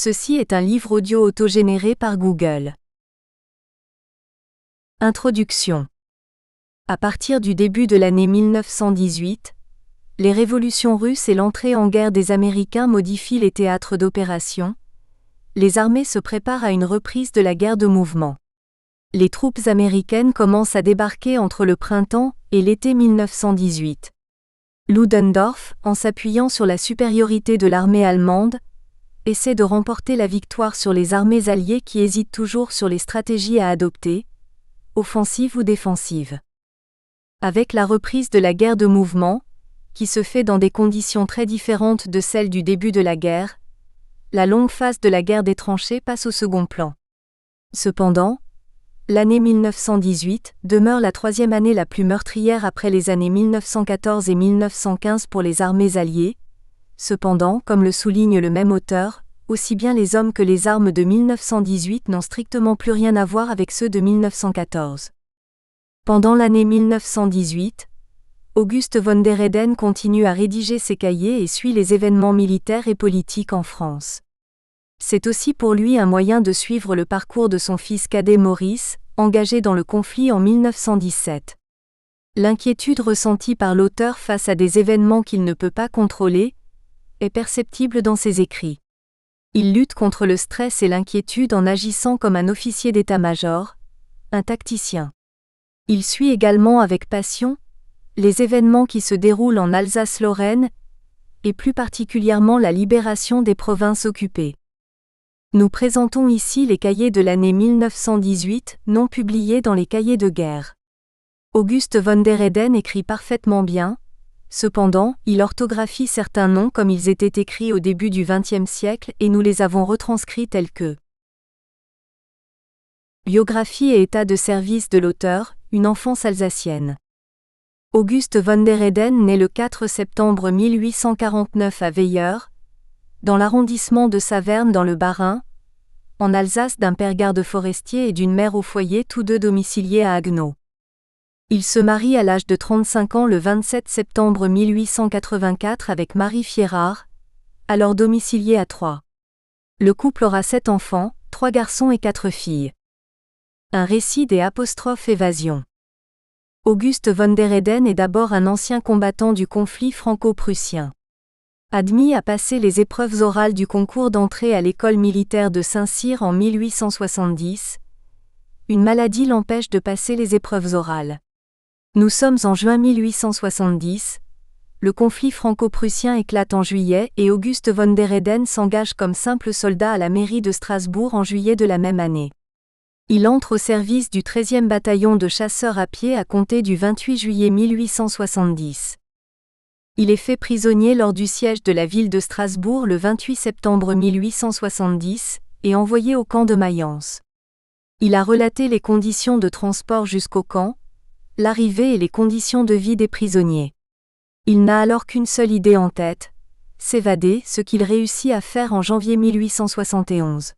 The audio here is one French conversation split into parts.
Ceci est un livre audio autogénéré par Google. Introduction. À partir du début de l'année 1918, les révolutions russes et l'entrée en guerre des Américains modifient les théâtres d'opération. Les armées se préparent à une reprise de la guerre de mouvement. Les troupes américaines commencent à débarquer entre le printemps et l'été 1918. Ludendorff, en s'appuyant sur la supériorité de l'armée allemande, essaie de remporter la victoire sur les armées alliées qui hésitent toujours sur les stratégies à adopter, offensive ou défensive. Avec la reprise de la guerre de mouvement, qui se fait dans des conditions très différentes de celles du début de la guerre, la longue phase de la guerre des tranchées passe au second plan. Cependant, l'année 1918 demeure la troisième année la plus meurtrière après les années 1914 et 1915 pour les armées alliées. Cependant, comme le souligne le même auteur, aussi bien les hommes que les armes de 1918 n'ont strictement plus rien à voir avec ceux de 1914. Pendant l'année 1918, Auguste von der Heyden continue à rédiger ses cahiers et suit les événements militaires et politiques en France. C'est aussi pour lui un moyen de suivre le parcours de son fils cadet Maurice, engagé dans le conflit en 1917. L'inquiétude ressentie par l'auteur face à des événements qu'il ne peut pas contrôler est perceptible dans ses écrits. Il lutte contre le stress et l'inquiétude en agissant comme un officier d'état-major, un tacticien. Il suit également avec passion les événements qui se déroulent en Alsace-Lorraine, et plus particulièrement la libération des provinces occupées. Nous présentons ici les cahiers de l'année 1918, non publiés dans les cahiers de guerre. Auguste von der Heyden écrit parfaitement bien. Cependant, il orthographie certains noms comme ils étaient écrits au début du XXe siècle et nous les avons retranscrits tels que. Biographie et état de service de l'auteur, une enfance alsacienne. Auguste von der Heyden naît le 4 septembre 1849 à Veilleur, dans l'arrondissement de Saverne dans le Bas-Rhin, en Alsace d'un père garde-forestier et d'une mère au foyer tous deux domiciliés à Haguenau. Il se marie à l'âge de 35 ans le 27 septembre 1884 avec Marie Fierard, alors domiciliée à Troyes. Le couple aura 7 enfants, 3 garçons et 4 filles. Un récit des évasions. Auguste von der Heyden est d'abord un ancien combattant du conflit franco-prussien. Admis à passer les épreuves orales du concours d'entrée à l'école militaire de Saint-Cyr en 1870, une maladie l'empêche de passer les épreuves orales. Nous sommes en juin 1870, le conflit franco-prussien éclate en juillet et Auguste von der Heyden s'engage comme simple soldat à la mairie de Strasbourg en juillet de la même année. Il entre au service du 13e bataillon de chasseurs à pied à compter du 28 juillet 1870. Il est fait prisonnier lors du siège de la ville de Strasbourg le 28 septembre 1870 et envoyé au camp de Mayence. Il a relaté les conditions de transport jusqu'au camp, l'arrivée et les conditions de vie des prisonniers. Il n'a alors qu'une seule idée en tête, s'évader, ce qu'il réussit à faire en janvier 1871.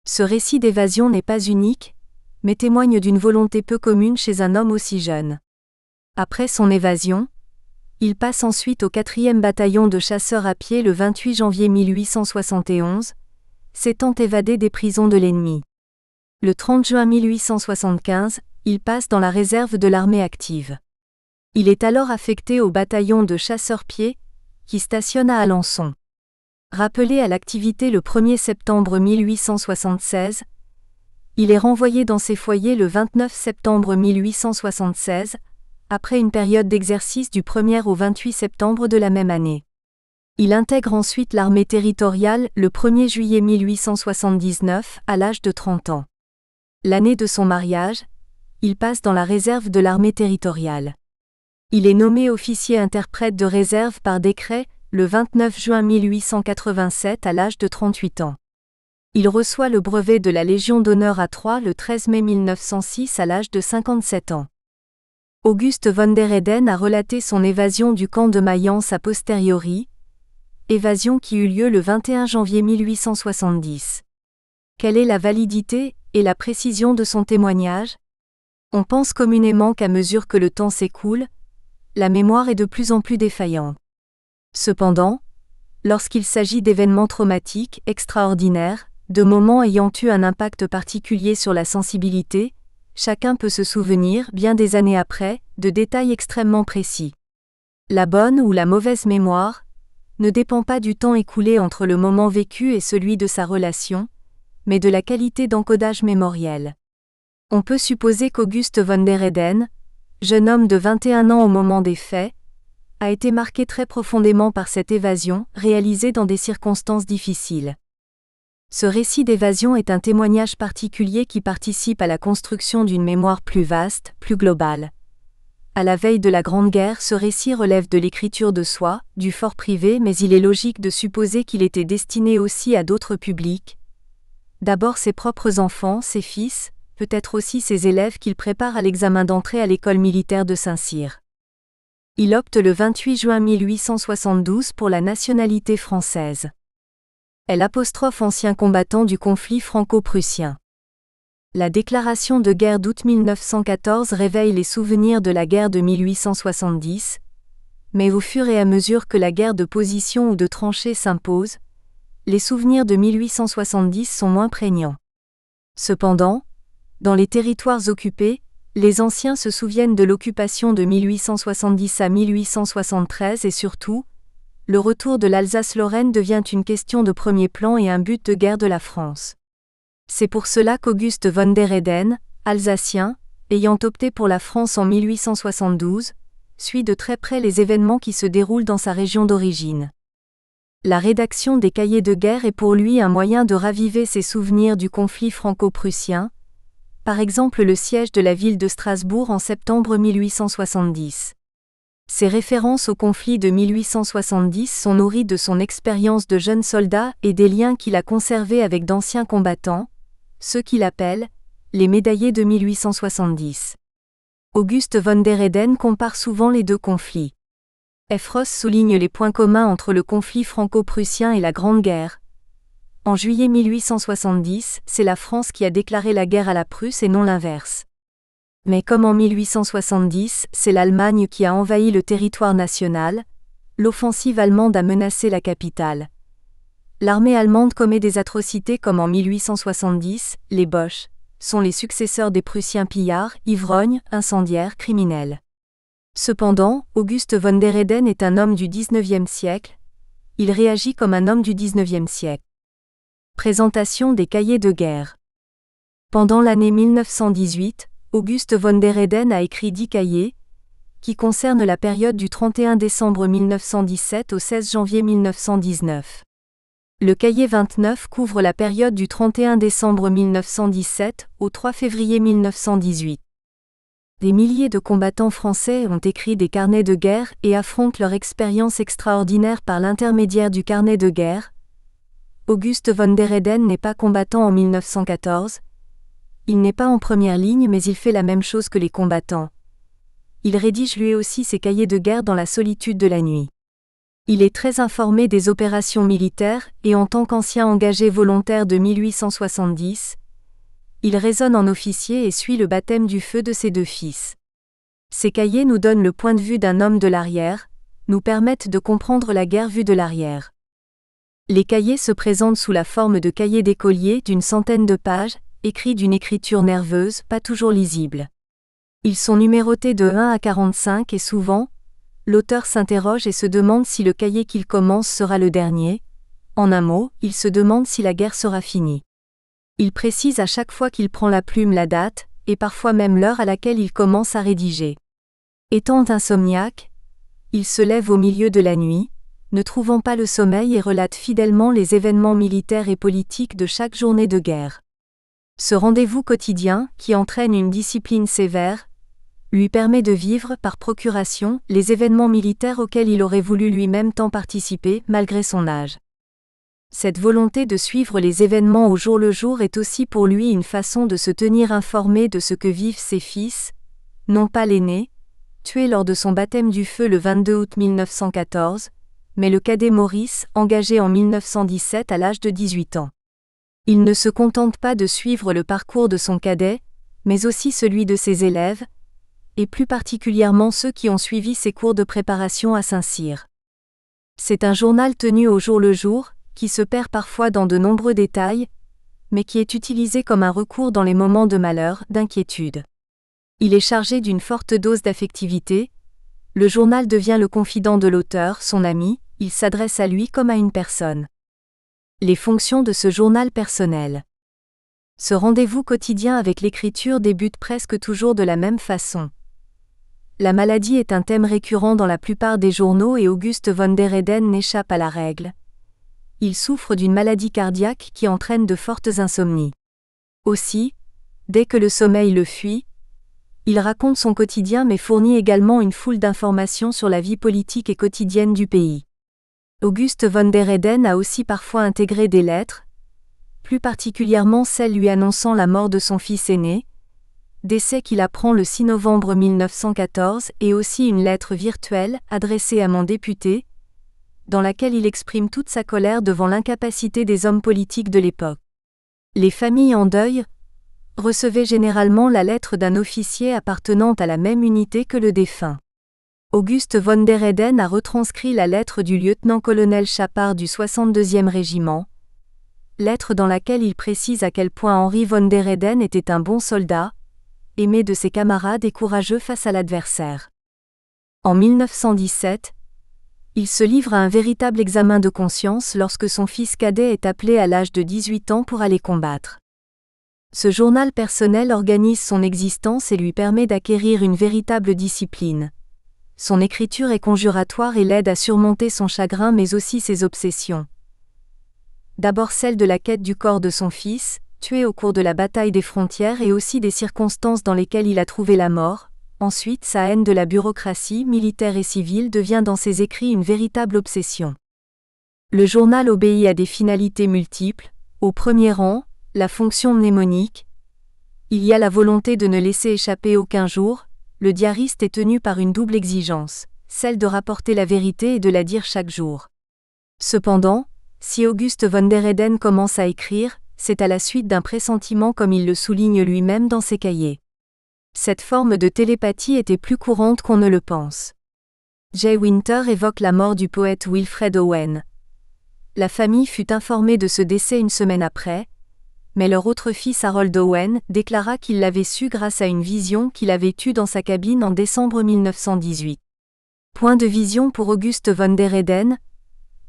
Ce récit d'évasion n'est pas unique, mais témoigne d'une volonté peu commune chez un homme aussi jeune. Après son évasion, il passe ensuite au 4e bataillon de chasseurs à pied le 28 janvier 1871, s'étant évadé des prisons de l'ennemi. Le 30 juin 1875, il passe dans la réserve de l'armée active. Il est alors affecté au bataillon de chasseurs-pieds, qui stationne à Alençon. Rappelé à l'activité le 1er septembre 1876, il est renvoyé dans ses foyers le 29 septembre 1876, après une période d'exercice du 1er au 28 septembre de la même année. Il intègre ensuite l'armée territoriale le 1er juillet 1879 à l'âge de 30 ans. L'année de son mariage, il passe dans la réserve de l'armée territoriale. Il est nommé officier interprète de réserve par décret le 29 juin 1887 à l'âge de 38 ans. Il reçoit le brevet de la Légion d'honneur à Troyes le 13 mai 1906 à l'âge de 57 ans. Auguste von der Heyden a relaté son évasion du camp de Mayence a posteriori, évasion qui eut lieu le 21 janvier 1870. Quelle est la validité et la précision de son témoignage ? On pense communément qu'à mesure que le temps s'écoule, la mémoire est de plus en plus défaillante. Cependant, Lorsqu'il s'agit d'événements traumatiques, extraordinaires, de moments ayant eu un impact particulier sur la sensibilité, chacun peut se souvenir, bien des années après, de détails extrêmement précis. La bonne ou la mauvaise mémoire ne dépend pas du temps écoulé entre le moment vécu et celui de sa relation, mais de la qualité d'encodage mémoriel. On peut supposer qu'Auguste von der Heyden, jeune homme de 21 ans au moment des faits, a été marqué très profondément par cette évasion, réalisée dans des circonstances difficiles. Ce récit d'évasion est un témoignage particulier qui participe à la construction d'une mémoire plus vaste, plus globale. À la veille de la Grande Guerre, ce récit relève de l'écriture de soi, du fort privé, mais il est logique de supposer qu'il était destiné aussi à d'autres publics. D'abord ses propres enfants, ses fils, peut-être aussi ses élèves qu'il prépare à l'examen d'entrée à l'école militaire de Saint-Cyr. Il opte le 28 juin 1872 pour la nationalité française. Ancien combattant du conflit franco-prussien. La déclaration de guerre d'août 1914 réveille les souvenirs de la guerre de 1870, mais au fur et à mesure que la guerre de position ou de tranchée s'impose, les souvenirs de 1870 sont moins prégnants. Cependant, dans les territoires occupés, les anciens se souviennent de l'occupation de 1870 à 1873 et surtout, le retour de l'Alsace-Lorraine devient une question de premier plan et un but de guerre de la France. C'est pour cela qu'Auguste von der Heyden, alsacien, ayant opté pour la France en 1872, suit de très près les événements qui se déroulent dans sa région d'origine. La rédaction des cahiers de guerre est pour lui un moyen de raviver ses souvenirs du conflit franco-prussien, par exemple le siège de la ville de Strasbourg en septembre 1870. Ses références au conflit de 1870 sont nourries de son expérience de jeune soldat et des liens qu'il a conservés avec d'anciens combattants, ceux qu'il appelle les médaillés de 1870. Auguste von der Heyden compare souvent les deux conflits. Ross souligne les points communs entre le conflit franco-prussien et la Grande Guerre. En juillet 1870, c'est la France qui a déclaré la guerre à la Prusse et non l'inverse. Mais comme en 1870, c'est l'Allemagne qui a envahi le territoire national, l'offensive allemande a menacé la capitale. L'armée allemande commet des atrocités comme en 1870, les Boches sont les successeurs des Prussiens pillards, ivrognes, incendiaires, criminels. Cependant, Auguste von der Heyden est un homme du XIXe siècle, il réagit comme un homme du XIXe siècle. Présentation des cahiers de guerre. Pendant l'année 1918, Auguste von der Heyden a écrit 10 cahiers, qui concernent la période du 31 décembre 1917 au 16 janvier 1919. Le cahier 29 couvre la période du 31 décembre 1917 au 3 février 1918. Des milliers de combattants français ont écrit des carnets de guerre et affrontent leur expérience extraordinaire par l'intermédiaire du carnet de guerre. Auguste von der Heyden n'est pas combattant en 1914. Il n'est pas en première ligne mais il fait la même chose que les combattants. Il rédige lui aussi ses cahiers de guerre dans la solitude de la nuit. Il est très informé des opérations militaires et en tant qu'ancien engagé volontaire de 1870, il raisonne en officier et suit le baptême du feu de ses 2 fils. Ces cahiers nous donnent le point de vue d'un homme de l'arrière, nous permettent de comprendre la guerre vue de l'arrière. Les cahiers se présentent sous la forme de cahiers d'écolier d'une centaine de pages, écrits d'une écriture nerveuse, pas toujours lisible. Ils sont numérotés de 1 à 45 et souvent, l'auteur s'interroge et se demande si le cahier qu'il commence sera le dernier. En un mot, il se demande si la guerre sera finie. Il précise à chaque fois qu'il prend la plume la date, et parfois même l'heure à laquelle il commence à rédiger. Étant insomniaque, il se lève au milieu de la nuit, ne trouvant pas le sommeil et relate fidèlement les événements militaires et politiques de chaque journée de guerre. Ce rendez-vous quotidien, qui entraîne une discipline sévère, lui permet de vivre, par procuration, les événements militaires auxquels il aurait voulu lui-même tant participer, malgré son âge. Cette volonté de suivre les événements au jour le jour est aussi pour lui une façon de se tenir informé de ce que vivent ses fils, non pas l'aîné, tué lors de son baptême du feu le 22 août 1914, mais le cadet Maurice, engagé en 1917 à l'âge de 18 ans. Il ne se contente pas de suivre le parcours de son cadet, mais aussi celui de ses élèves, et plus particulièrement ceux qui ont suivi ses cours de préparation à Saint-Cyr. C'est un journal tenu au jour le jour, qui se perd parfois dans de nombreux détails, mais qui est utilisé comme un recours dans les moments de malheur, d'inquiétude. Il est chargé d'une forte dose d'affectivité. Le journal devient le confident de l'auteur, son ami, il s'adresse à lui comme à une personne. Les fonctions de ce journal personnel. Ce rendez-vous quotidien avec l'écriture débute presque toujours de la même façon. La maladie est un thème récurrent dans la plupart des journaux et Auguste von der Weyden n'échappe à la règle. Il souffre d'une maladie cardiaque qui entraîne de fortes insomnies. Aussi, dès que le sommeil le fuit, il raconte son quotidien mais fournit également une foule d'informations sur la vie politique et quotidienne du pays. Auguste von der Weyden a aussi parfois intégré des lettres, plus particulièrement celle lui annonçant la mort de son fils aîné, décès qu'il apprend le 6 novembre 1914, et aussi une lettre virtuelle adressée à mon député, dans laquelle il exprime toute sa colère devant l'incapacité des hommes politiques de l'époque. Les familles en deuil recevaient généralement la lettre d'un officier appartenant à la même unité que le défunt. Auguste von der Weyden a retranscrit la lettre du lieutenant-colonel Chapard du 62e régiment, lettre dans laquelle il précise à quel point Henri von der Weyden était un bon soldat, aimé de ses camarades et courageux face à l'adversaire. En 1917, il se livre à un véritable examen de conscience lorsque son fils cadet est appelé à l'âge de 18 ans pour aller combattre. Ce journal personnel organise son existence et lui permet d'acquérir une véritable discipline. Son écriture est conjuratoire et l'aide à surmonter son chagrin mais aussi ses obsessions. D'abord celle de la quête du corps de son fils, tué au cours de la bataille des frontières et aussi des circonstances dans lesquelles il a trouvé la mort. Ensuite, sa haine de la bureaucratie militaire et civile devient dans ses écrits une véritable obsession. Le journal obéit à des finalités multiples. Au premier rang, la fonction mnémonique. Il y a la volonté de ne laisser échapper aucun jour. Le diariste est tenu par une double exigence, celle de rapporter la vérité et de la dire chaque jour. Cependant, si Auguste von der Weyden commence à écrire, c'est à la suite d'un pressentiment comme il le souligne lui-même dans ses cahiers. Cette forme de télépathie était plus courante qu'on ne le pense. J. Winter évoque la mort du poète Wilfred Owen. La famille fut informée de ce décès une semaine après, mais leur autre fils Harold Owen déclara qu'il l'avait su grâce à une vision qu'il avait eue dans sa cabine en décembre 1918. Point de vision pour Auguste von der Weyden,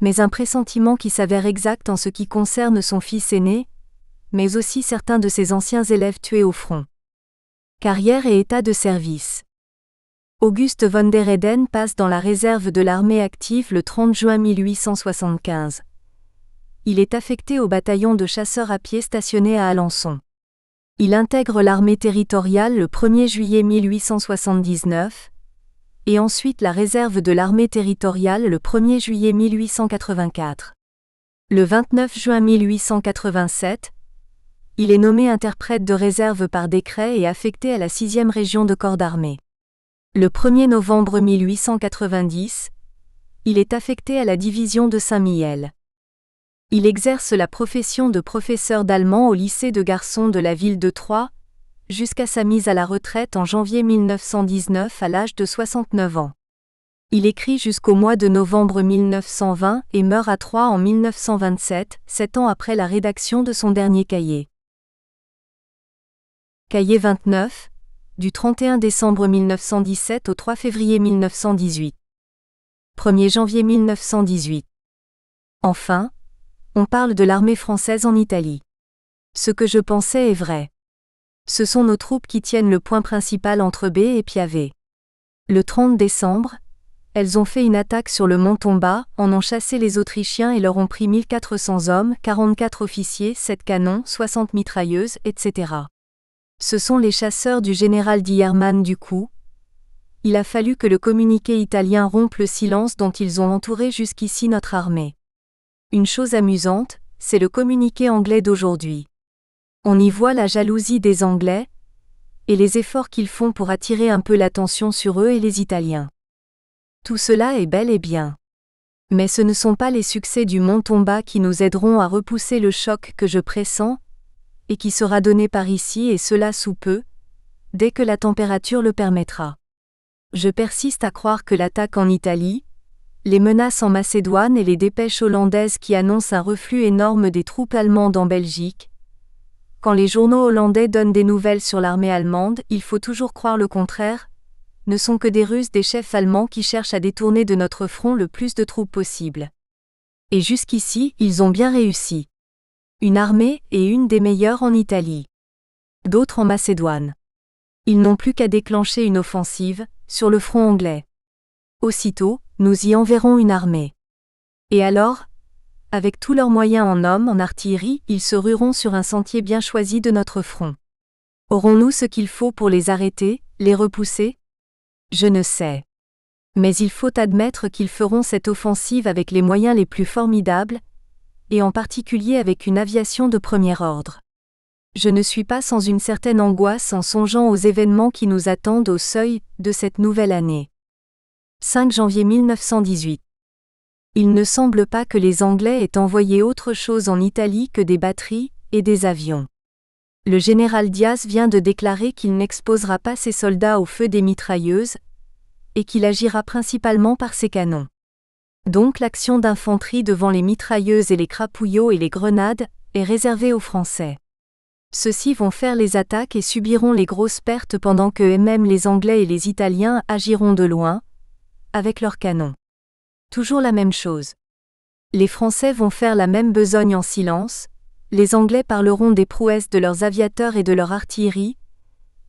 mais un pressentiment qui s'avère exact en ce qui concerne son fils aîné, mais aussi certains de ses anciens élèves tués au front. Carrière et état de service. Auguste von der Weyden passe dans la réserve de l'armée active le 30 juin 1875. Il est affecté au bataillon de chasseurs à pied stationné à Alençon. Il intègre l'armée territoriale le 1er juillet 1879, et ensuite la réserve de l'armée territoriale le 1er juillet 1884. Le 29 juin 1887, il est nommé interprète de réserve par décret et affecté à la 6e région de corps d'armée. Le 1er novembre 1890, il est affecté à la division de Saint-Mihiel. Il exerce la profession de professeur d'allemand au lycée de garçons de la ville de Troyes, jusqu'à sa mise à la retraite en janvier 1919 à l'âge de 69 ans. Il écrit jusqu'au mois de novembre 1920 et meurt à Troyes en 1927, 7 ans après la rédaction de son dernier cahier. Cahier 29, du 31 décembre 1917 au 3 février 1918. 1er janvier 1918. Enfin, on parle de l'armée française en Italie. Ce que je pensais est vrai. Ce sont nos troupes qui tiennent le point principal entre B et Piave. Le 30 décembre, elles ont fait une attaque sur le mont Tomba, en ont chassé les Autrichiens et leur ont pris 1400 hommes, 44 officiers, 7 canons, 60 mitrailleuses, etc. Ce sont les chasseurs du général Dierman du coup. Il a fallu que le communiqué italien rompe le silence dont ils ont entouré jusqu'ici notre armée. Une chose amusante, c'est le communiqué anglais d'aujourd'hui. On y voit la jalousie des Anglais, et les efforts qu'ils font pour attirer un peu l'attention sur eux et les Italiens. Tout cela est bel et bien. Mais ce ne sont pas les succès du mont Tomba qui nous aideront à repousser le choc que je pressens, et qui sera donné par ici et cela sous peu, dès que la température le permettra. Je persiste à croire que l'attaque en Italie, Les menaces en Macédoine et les dépêches hollandaises qui annoncent un reflux énorme des troupes allemandes en Belgique. Quand les journaux hollandais donnent des nouvelles sur l'armée allemande, il faut toujours croire le contraire, ne sont que des ruses des chefs allemands qui cherchent à détourner de notre front le plus de troupes possible. Et jusqu'ici, ils ont bien réussi. Une armée et une des meilleures en Italie. D'autres en Macédoine. Ils n'ont plus qu'à déclencher une offensive, sur le front anglais. Aussitôt, nous y enverrons une armée. Et alors, avec tous leurs moyens en hommes, en artillerie, ils se rueront sur un sentier bien choisi de notre front. Aurons-nous ce qu'il faut pour les arrêter, les repousser ? Je ne sais. Mais il faut admettre qu'ils feront cette offensive avec les moyens les plus formidables, et en particulier avec une aviation de premier ordre. Je ne suis pas sans une certaine angoisse en songeant aux événements qui nous attendent au seuil de cette nouvelle année. 5 janvier 1918. Il ne semble pas que les Anglais aient envoyé autre chose en Italie que des batteries et des avions. Le général Diaz vient de déclarer qu'il n'exposera pas ses soldats au feu des mitrailleuses et qu'il agira principalement par ses canons. Donc l'action d'infanterie devant les mitrailleuses et les crapouillots et les grenades est réservée aux Français. Ceux-ci vont faire les attaques et subiront les grosses pertes pendant que même les Anglais et les Italiens agiront de loin, avec leurs canons. Toujours la même chose. Les Français vont faire la même besogne en silence, les Anglais parleront des prouesses de leurs aviateurs et de leur artillerie,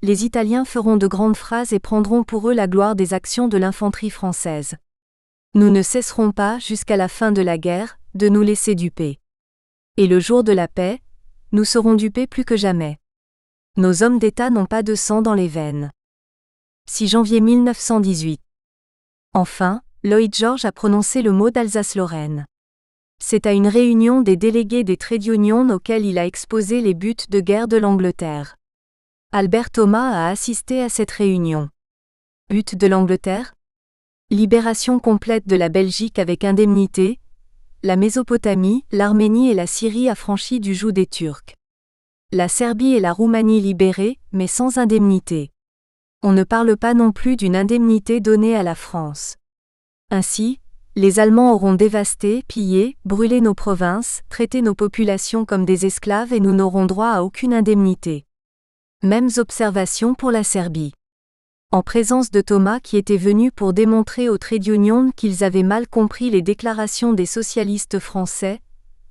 les Italiens feront de grandes phrases et prendront pour eux la gloire des actions de l'infanterie française. Nous ne cesserons pas, jusqu'à la fin de la guerre, de nous laisser duper. Et le jour de la paix, nous serons dupés plus que jamais. Nos hommes d'État n'ont pas de sang dans les veines. 6 janvier 1918. Enfin, Lloyd George a prononcé le mot d'Alsace-Lorraine. C'est à une réunion des délégués des trade unions auquel il a exposé les buts de guerre de l'Angleterre. Albert Thomas a assisté à cette réunion. But de l'Angleterre ? Libération complète de la Belgique avec indemnité. La Mésopotamie, l'Arménie et la Syrie affranchies du joug des Turcs. La Serbie et la Roumanie libérées, mais sans indemnité. On ne parle pas non plus d'une indemnité donnée à la France. Ainsi, les Allemands auront dévasté, pillé, brûlé nos provinces, traité nos populations comme des esclaves et nous n'aurons droit à aucune indemnité. Mêmes observations pour la Serbie. En présence de Thomas qui était venu pour démontrer aux trade unions qu'ils avaient mal compris les déclarations des socialistes français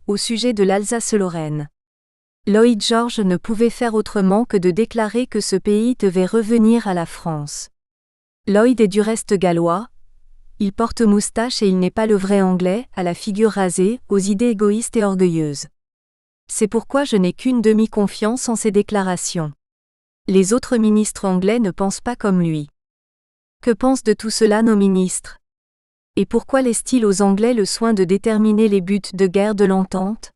au sujet de l'Alsace-Lorraine. Lloyd George ne pouvait faire autrement que de déclarer que ce pays devait revenir à la France. Lloyd est du reste gallois, il porte moustache et il n'est pas le vrai anglais, à la figure rasée, aux idées égoïstes et orgueilleuses. C'est pourquoi je n'ai qu'une demi-confiance en ses déclarations. Les autres ministres anglais ne pensent pas comme lui. Que pensent de tout cela nos ministres ? Et pourquoi laissent-ils aux Anglais le soin de déterminer les buts de guerre de l'entente ?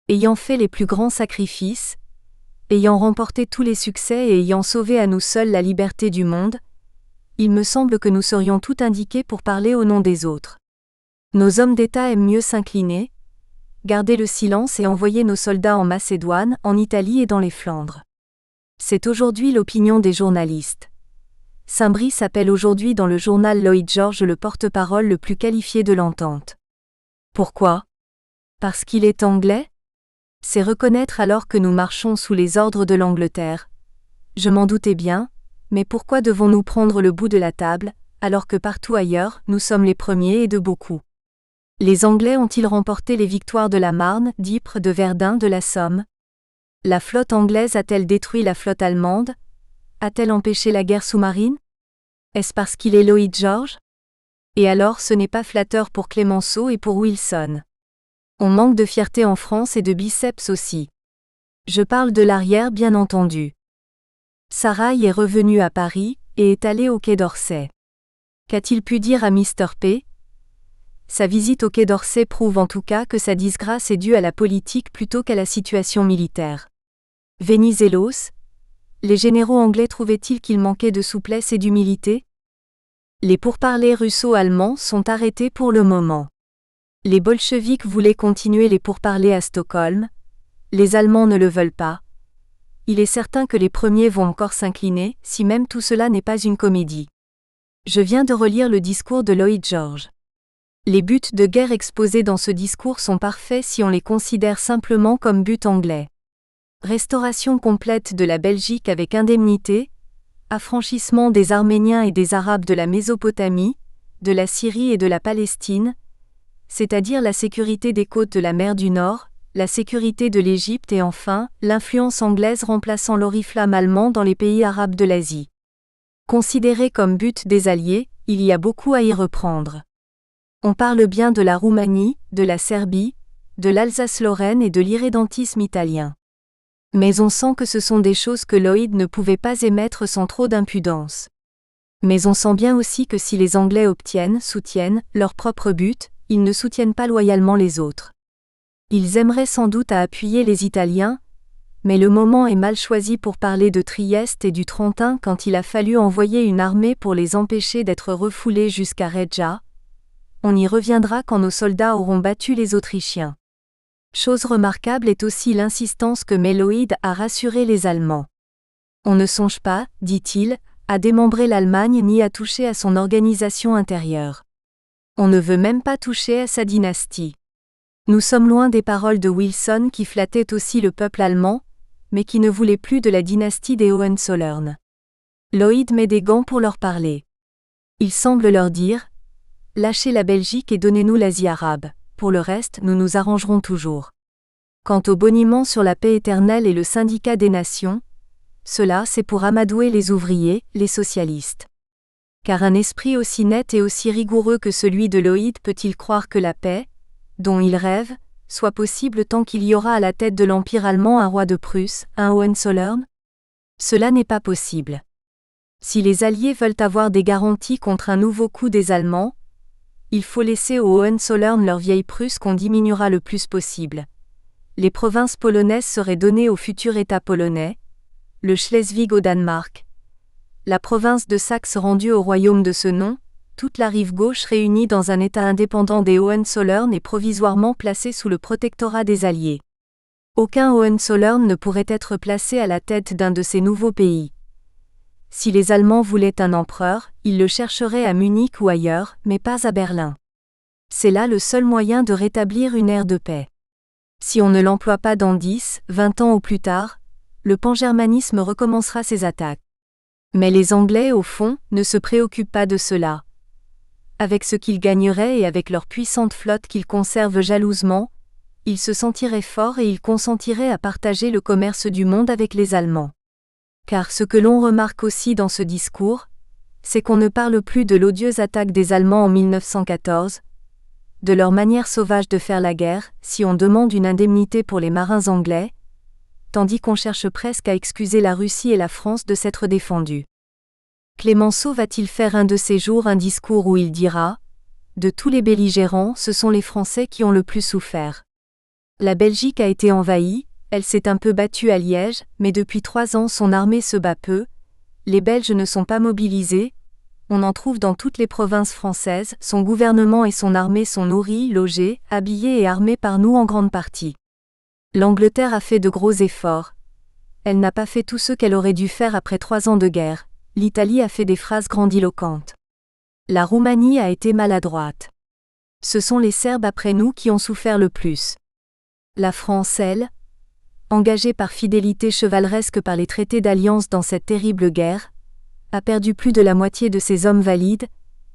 Ayant fait les plus grands sacrifices, ayant remporté tous les succès et ayant sauvé à nous seuls la liberté du monde, il me semble que nous serions tout indiqués pour parler au nom des autres. Nos hommes d'État aiment mieux s'incliner, garder le silence et envoyer nos soldats en Macédoine, en Italie et dans les Flandres. C'est aujourd'hui l'opinion des journalistes. Saint-Brice appelle aujourd'hui dans le journal Lloyd George le porte-parole le plus qualifié de l'entente. Pourquoi ? Parce qu'il est anglais ? C'est reconnaître alors que nous marchons sous les ordres de l'Angleterre. Je m'en doutais bien, mais pourquoi devons-nous prendre le bout de la table, alors que partout ailleurs, nous sommes les premiers et de beaucoup ? Les Anglais ont-ils remporté les victoires de la Marne, d'Ypres, de Verdun, de la Somme ? La flotte anglaise a-t-elle détruit la flotte allemande ? A-t-elle empêché la guerre sous-marine ? Est-ce parce qu'il est Lloyd George ? Et alors ce n'est pas flatteur pour Clemenceau et pour Wilson. On manque de fierté en France et de biceps aussi. Je parle de l'arrière bien entendu. Sarah est revenu à Paris et est allé au Quai d'Orsay. Qu'a-t-il pu dire à Mr. P ? Sa visite au Quai d'Orsay prouve en tout cas que sa disgrâce est due à la politique plutôt qu'à la situation militaire. Venizelos, les généraux anglais trouvaient-ils qu'il manquait de souplesse et d'humilité ? Les pourparlers russo-allemands sont arrêtés pour le moment. Les bolcheviks voulaient continuer les pourparlers à Stockholm, les Allemands ne le veulent pas. Il est certain que les premiers vont encore s'incliner, si même tout cela n'est pas une comédie. Je viens de relire le discours de Lloyd George. Les buts de guerre exposés dans ce discours sont parfaits si on les considère simplement comme buts anglais. Restauration complète de la Belgique avec indemnité, affranchissement des Arméniens et des Arabes de la Mésopotamie, de la Syrie et de la Palestine, c'est-à-dire la sécurité des côtes de la mer du Nord, la sécurité de l'Égypte et enfin, l'influence anglaise remplaçant l'oriflamme allemand dans les pays arabes de l'Asie. Considéré comme but des Alliés, il y a beaucoup à y reprendre. On parle bien de la Roumanie, de la Serbie, de l'Alsace-Lorraine et de l'irrédentisme italien. Mais on sent que ce sont des choses que Lloyd ne pouvait pas émettre sans trop d'impudence. Mais on sent bien aussi que si les Anglais soutiennent, leur propre but, ils ne soutiennent pas loyalement les autres. Ils aimeraient sans doute à appuyer les Italiens, mais le moment est mal choisi pour parler de Trieste et du Trentin quand il a fallu envoyer une armée pour les empêcher d'être refoulés jusqu'à Regia. On y reviendra quand nos soldats auront battu les Autrichiens. Chose remarquable est aussi l'insistance que met Lloyd à rassurer les Allemands. On ne songe pas, dit-il, à démembrer l'Allemagne ni à toucher à son organisation intérieure. On ne veut même pas toucher à sa dynastie. Nous sommes loin des paroles de Wilson qui flattaient aussi le peuple allemand, mais qui ne voulait plus de la dynastie des Hohenzollern. Lloyd met des gants pour leur parler. Il semble leur dire « Lâchez la Belgique et donnez-nous l'Asie arabe, pour le reste nous nous arrangerons toujours. » Quant au boniment sur la paix éternelle et le syndicat des nations, cela c'est pour amadouer les ouvriers, les socialistes. Car un esprit aussi net et aussi rigoureux que celui de Lloyd peut-il croire que la paix, dont il rêve, soit possible tant qu'il y aura à la tête de l'Empire allemand un roi de Prusse, un Hohenzollern? Cela n'est pas possible. Si les Alliés veulent avoir des garanties contre un nouveau coup des Allemands, il faut laisser aux Hohenzollern leur vieille Prusse qu'on diminuera le plus possible. Les provinces polonaises seraient données au futur État polonais, le Schleswig au Danemark, la province de Saxe rendue au royaume de ce nom, toute la rive gauche réunie dans un État indépendant des Hohenzollern et provisoirement placée sous le protectorat des Alliés. Aucun Hohenzollern ne pourrait être placé à la tête d'un de ces nouveaux pays. Si les Allemands voulaient un empereur, ils le chercheraient à Munich ou ailleurs, mais pas à Berlin. C'est là le seul moyen de rétablir une ère de paix. Si on ne l'emploie pas dans 10, 20 ans ou plus tard, le pangermanisme recommencera ses attaques. Mais les Anglais, au fond, ne se préoccupent pas de cela. Avec ce qu'ils gagneraient et avec leur puissante flotte qu'ils conservent jalousement, ils se sentiraient forts et ils consentiraient à partager le commerce du monde avec les Allemands. Car ce que l'on remarque aussi dans ce discours, c'est qu'on ne parle plus de l'odieuse attaque des Allemands en 1914, de leur manière sauvage de faire la guerre, si on demande une indemnité pour les marins anglais, tandis qu'on cherche presque à excuser la Russie et la France de s'être défendus. Clémenceau va-t-il faire un de ces jours un discours où il dira « De tous les belligérants, ce sont les Français qui ont le plus souffert. La Belgique a été envahie, elle s'est un peu battue à Liège, mais depuis 3 ans son armée se bat peu, les Belges ne sont pas mobilisés, on en trouve dans toutes les provinces françaises, son gouvernement et son armée sont nourris, logés, habillés et armés par nous en grande partie. L'Angleterre a fait de gros efforts. Elle n'a pas fait tout ce qu'elle aurait dû faire après 3 ans de guerre. L'Italie a fait des phrases grandiloquentes. La Roumanie a été maladroite. Ce sont les Serbes après nous qui ont souffert le plus. La France, elle, engagée par fidélité chevaleresque par les traités d'alliance dans cette terrible guerre, a perdu plus de la moitié de ses hommes valides,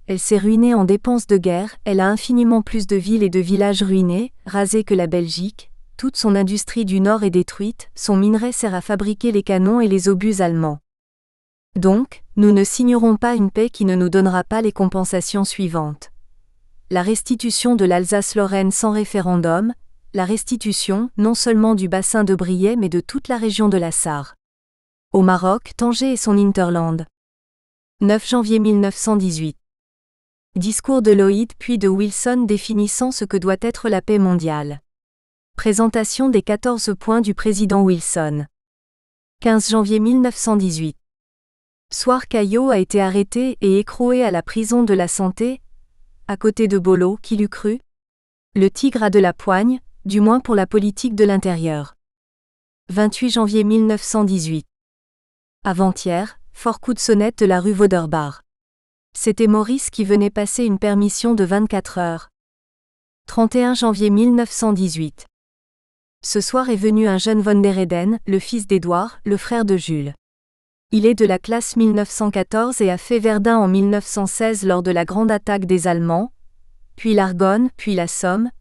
elle s'est ruinée en dépenses de guerre, elle a infiniment plus de villes et de villages ruinés, rasés que la Belgique, toute son industrie du Nord est détruite, son minerai sert à fabriquer les canons et les obus allemands. Donc, nous ne signerons pas une paix qui ne nous donnera pas les compensations suivantes. La restitution de l'Alsace-Lorraine sans référendum, la restitution, non seulement du bassin de Briey mais de toute la région de la Sarre. Au Maroc, Tanger et son hinterland. 9 janvier 1918. Discours de Lloyd puis de Wilson définissant ce que doit être la paix mondiale. Présentation des 14 points du président Wilson. 15 janvier 1918. Soir Caillot a été arrêté et écroué à la prison de la Santé, à côté de Bolo, qui l'eût cru? Le tigre a de la poigne, du moins pour la politique de l'intérieur. 28 janvier 1918. Avant-hier, fort coup de sonnette de la rue Vauderbach. C'était Maurice qui venait passer une permission de 24 heures. 31 janvier 1918. Ce soir est venu un jeune von der Heyden, le fils d'Édouard, le frère de Jules. Il est de la classe 1914 et a fait Verdun en 1916 lors de la grande attaque des Allemands, puis l'Argonne, puis la Somme,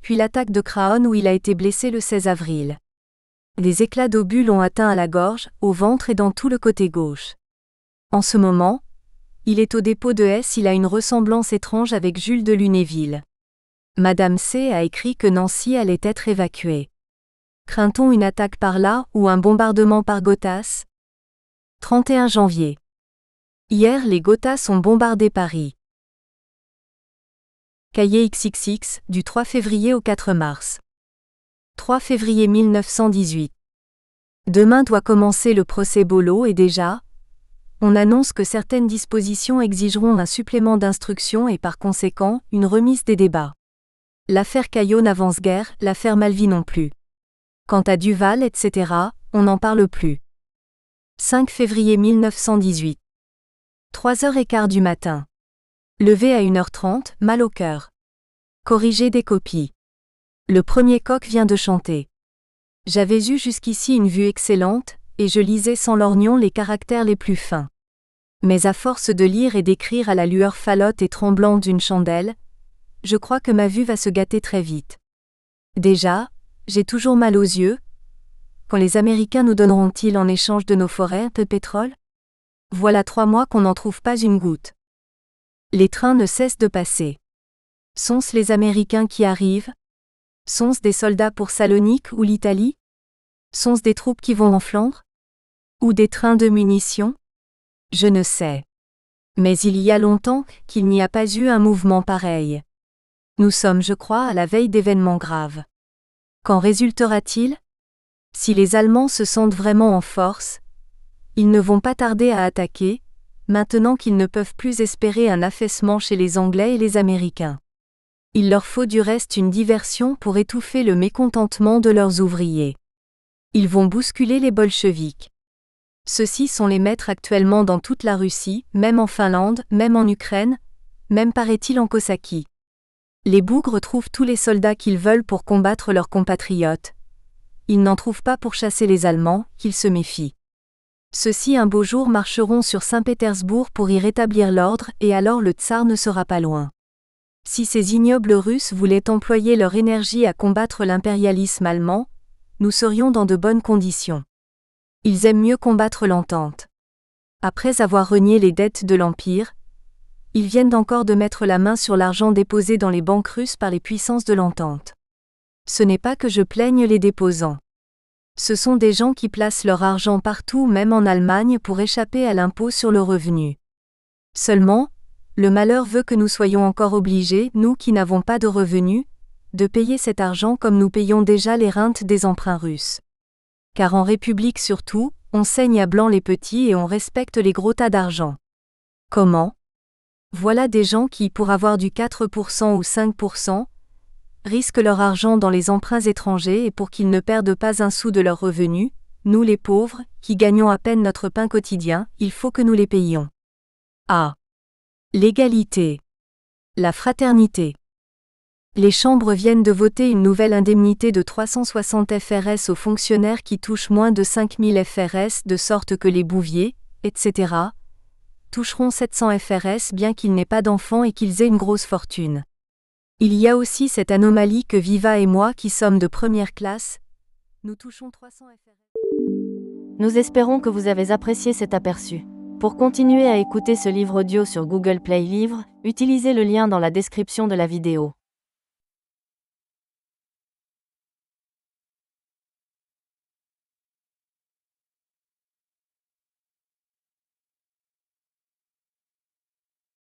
puis l'attaque de Craonne où il a été blessé le 16 avril. Des éclats d'obus l'ont atteint à la gorge, au ventre et dans tout le côté gauche. En ce moment, il est au dépôt de Hesse. Il a une ressemblance étrange avec Jules de Lunéville. Madame C. a écrit que Nancy allait être évacuée. Craint-on une attaque par là ou un bombardement par Gothas ? 31 janvier. Hier, les Gothas ont bombardé Paris. Cahier XXX, du 3 février au 4 mars. 3 février 1918. Demain doit commencer le procès Bollot et déjà, on annonce que certaines dispositions exigeront un supplément d'instruction et par conséquent, une remise des débats. L'affaire Caillot n'avance guère, l'affaire Malvy non plus. Quant à Duval, etc., on n'en parle plus. 5 février 1918. 3h15 du matin. Levé à 1h30, mal au cœur. Corriger des copies. Le premier coq vient de chanter. J'avais eu jusqu'ici une vue excellente, et je lisais sans lorgnon les caractères les plus fins. Mais à force de lire et d'écrire à la lueur falote et tremblante d'une chandelle, je crois que ma vue va se gâter très vite. Déjà, j'ai toujours mal aux yeux. Quand les Américains nous donneront-ils en échange de nos forêts un peu de pétrole ? Voilà 3 mois qu'on n'en trouve pas une goutte. Les trains ne cessent de passer. Sont-ce les Américains qui arrivent ? Sont-ce des soldats pour Salonique ou l'Italie ? Sont-ce des troupes qui vont en Flandre ? Ou des trains de munitions ? Je ne sais. Mais il y a longtemps qu'il n'y a pas eu un mouvement pareil. Nous sommes, je crois, à la veille d'événements graves. Qu'en résultera-t-il ? Si les Allemands se sentent vraiment en force, ils ne vont pas tarder à attaquer, maintenant qu'ils ne peuvent plus espérer un affaissement chez les Anglais et les Américains. Il leur faut du reste une diversion pour étouffer le mécontentement de leurs ouvriers. Ils vont bousculer les bolcheviks. Ceux-ci sont les maîtres actuellement dans toute la Russie, même en Finlande, même en Ukraine, même paraît-il en Cosaquie. Les bougres trouvent tous les soldats qu'ils veulent pour combattre leurs compatriotes. Ils n'en trouvent pas pour chasser les Allemands, qu'ils se méfient. Ceux-ci un beau jour marcheront sur Saint-Pétersbourg pour y rétablir l'ordre et alors le tsar ne sera pas loin. Si ces ignobles Russes voulaient employer leur énergie à combattre l'impérialisme allemand, nous serions dans de bonnes conditions. Ils aiment mieux combattre l'entente. Après avoir renié les dettes de l'Empire, ils viennent encore de mettre la main sur l'argent déposé dans les banques russes par les puissances de l'entente. Ce n'est pas que je plaigne les déposants. Ce sont des gens qui placent leur argent partout, même en Allemagne, pour échapper à l'impôt sur le revenu. Seulement, le malheur veut que nous soyons encore obligés, nous qui n'avons pas de revenus, de payer cet argent comme nous payons déjà les rentes des emprunts russes. Car en République surtout, on saigne à blanc les petits et on respecte les gros tas d'argent. Comment ? Voilà des gens qui, pour avoir du 4% ou 5%, risquent leur argent dans les emprunts étrangers et pour qu'ils ne perdent pas un sou de leurs revenus, nous les pauvres, qui gagnons à peine notre pain quotidien, il faut que nous les payions. Ah ! L'égalité. La fraternité. Les chambres viennent de voter une nouvelle indemnité de 360 FRS aux fonctionnaires qui touchent moins de 5000 FRS de sorte que les bouviers, etc., toucheront 700 FRS bien qu'ils n'aient pas d'enfants et qu'ils aient une grosse fortune. Il y a aussi cette anomalie que Viva et moi qui sommes de première classe, nous touchons 300 FRS. Nous espérons que vous avez apprécié cet aperçu. Pour continuer à écouter ce livre audio sur Google Play Livres, utilisez le lien dans la description de la vidéo.